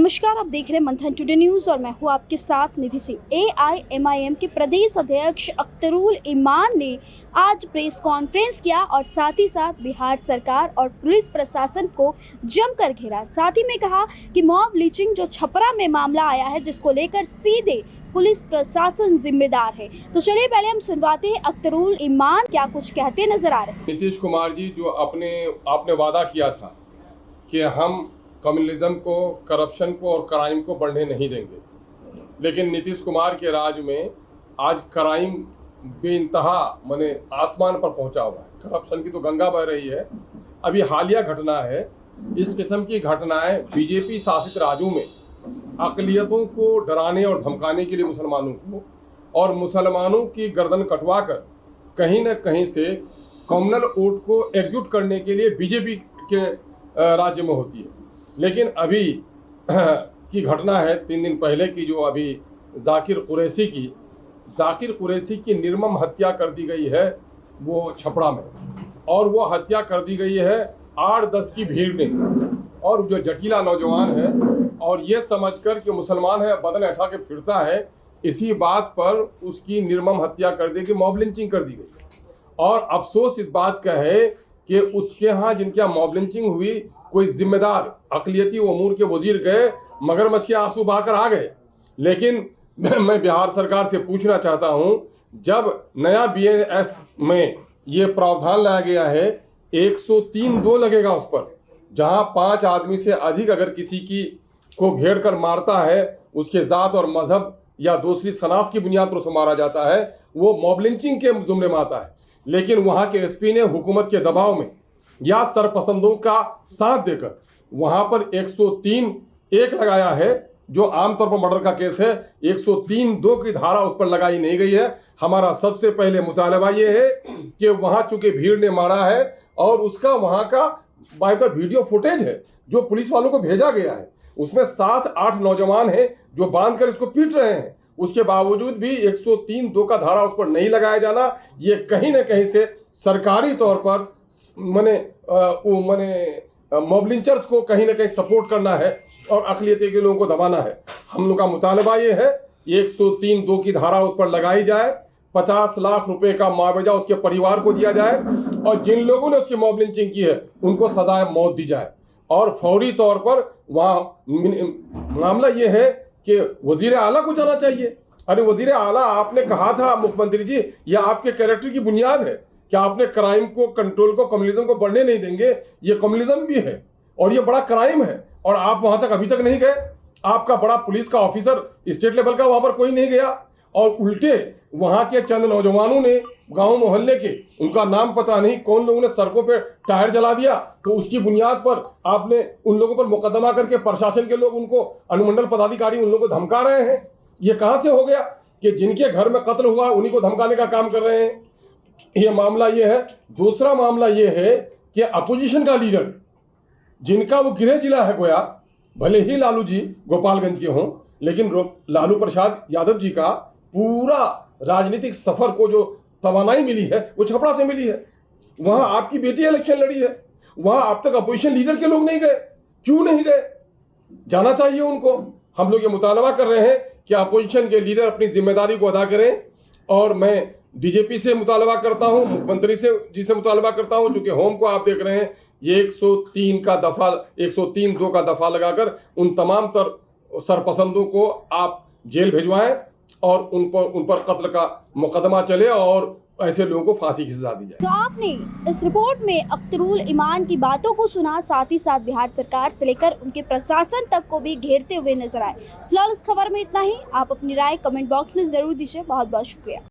नमस्कार, आप देख रहे हैं मंथन टुडे न्यूज़ और मैं हूं आपके साथ निधि सिंह। एआईएमआईएम के प्रदेश अध्यक्ष अख्तरुल ईमान ने आज प्रेस कॉन्फ्रेंस किया और साथ ही साथ बिहार सरकार और पुलिस प्रशासन को जमकर घेरा। साथ ही में कहा कि मॉब लिंचिंग जो छपरा में मामला आया है, जिसको लेकर सीधे पुलिस प्रशासन जिम्मेदार है। तो चलिए पहले हम सुनवाते हैं अख्तरुल ईमान क्या कुछ कहते नजर आ रहे हैं। नीतीश कुमार जी, जो आपने वादा किया था कि हम कम्युनलिज्म को, करप्शन को और क्राइम को बढ़ने नहीं देंगे, लेकिन नीतीश कुमार के राज में आज क्राइम बेइंतहा माने आसमान पर पहुंचा हुआ है। करप्शन की तो गंगा बह रही है। अभी हालिया घटना है, इस किस्म की घटनाएं बीजेपी शासित राज्यों में अक़लियतों को डराने और धमकाने के लिए मुसलमानों को और मुसलमानों की गर्दन कटवा कर कहीं न कहीं से कम्युनल वोट को एकजुट करने के लिए बीजेपी के राज्य में होती है। लेकिन अभी की घटना है 3 दिन पहले की, जो अभी जाकिर कुरैशी की निर्मम हत्या कर दी गई है वो छपरा में, और वो हत्या कर दी गई है 8-10 की भीड़ ने, और जो जटीला नौजवान है और ये समझकर कि मुसलमान है बदन उठा के फिरता है, इसी बात पर उसकी निर्मम हत्या कर दी गई, मॉब लिंचिंग कर दी गई। और अफसोस इस बात का है कि उसके यहाँ जिनके यहाँ मॉब लिंचिंग हुई, कोई जिम्मेदार अक़लियती उमूर के वजीर गए, मगरमच्छ के आंसू बहाकर आ गए। लेकिन मैं बिहार सरकार से पूछना चाहता हूं, जब नया बीएनएस में ये प्रावधान लाया गया है 103(2) लगेगा उस पर, जहां 5 आदमी से अधिक अगर किसी की को घेर कर मारता है, उसके ज़ात और मजहब या दूसरी शनाख्त की बुनियाद पर उसे मारा जाता है, वो मॉब लिंचिंग के जुमरे में आता है। लेकिन वहाँ के एसपी ने हुकूमत के दबाव में या सरपसंदों का साथ देकर वहाँ पर 103(1) लगाया है, जो आमतौर पर मर्डर का केस है। 103(2) की धारा उस पर लगाई नहीं गई है। हमारा सबसे पहले मुतालबा ये है कि वहाँ चूंकि भीड़ ने मारा है और उसका वहाँ का बाकायदा वीडियो फुटेज है जो पुलिस वालों को भेजा गया है, उसमें 7-8 नौजवान हैं जो बांध कर इसको पीट रहे हैं। उसके बावजूद भी 103(2) का धारा उस पर नहीं लगाया जाना, ये कहीं न कहीं से सरकारी तौर पर मॉब लिंचर्स को कहीं ना कहीं सपोर्ट करना है और अक़लियती के लोगों को दबाना है। हम लोग का मुतालबा ये है 103(2) की धारा उस पर लगाई जाए, 50 लाख रुपए का मुआवजा उसके परिवार को दिया जाए, और जिन लोगों ने उसकी मॉब लिंचिंग की है उनको सजाए मौत दी जाए। और फौरी तौर पर वहाँ मामला ये है कि वजीर आला को जाना चाहिए। अरे वजीर आला, आपने कहा था मुख्यमंत्री जी, यह आपके कैरेक्टर की बुनियाद है कि आपने क्राइम को, कंट्रोल को, कम्युनलिज्म को बढ़ने नहीं देंगे। ये कम्युनलिज्म भी है और ये बड़ा क्राइम है, और आप वहां तक अभी तक नहीं गए। आपका बड़ा पुलिस का ऑफिसर स्टेट लेवल का वहां पर कोई नहीं गया, और उल्टे वहां के चंद नौजवानों ने, गांव मोहल्ले के, उनका नाम पता नहीं कौन लोगों ने सड़कों पे टायर जला दिया, तो उसकी बुनियाद पर आपने उन लोगों पर मुकदमा करके प्रशासन के लोग, उनको अनुमंडल पदाधिकारी उन लोगों को धमका रहे हैं। ये कहां से हो गया कि जिनके घर में कत्ल हुआ उन्हीं को धमकाने का काम कर रहे हैं? ये मामला ये है। दूसरा मामला ये है कि अपोजिशन का लीडर, जिनका वो गृह जिला है गोया, भले ही लालू जी गोपालगंज के हों, लेकिन लालू प्रसाद यादव जी का पूरा राजनीतिक सफर को जो तवानाई मिली है वो छपरा से मिली है। वहां आपकी बेटी इलेक्शन लड़ी है, वहां अब तक अपोजिशन लीडर के लोग नहीं गए। क्यों नहीं गए? जाना चाहिए उनको। हम लोग ये मुतालबा कर रहे हैं कि अपोजिशन के लीडर अपनी जिम्मेदारी को अदा करें, और मैं डीजीपी से मुतालबा करता हूं, मुख्यमंत्री जी से मुतालबा करता हूं, चूंकि होम को आप देख रहे हैं, ये 103(2) का दफा लगाकर उन तमाम सरपसंदों को आप जेल भिजवाएं और उन पर कत्ल का मुकदमा चले और ऐसे लोगों को फांसी की सजा दी जाए। तो आपने इस रिपोर्ट में अख्तरुल ईमान की बातों को सुना, साथ ही साथ बिहार सरकार से लेकर उनके प्रशासन तक को भी घेरते हुए नजर आए। फिलहाल इस खबर में इतना ही। आप अपनी राय कमेंट बॉक्स में जरूर दीजिए। बहुत बहुत शुक्रिया।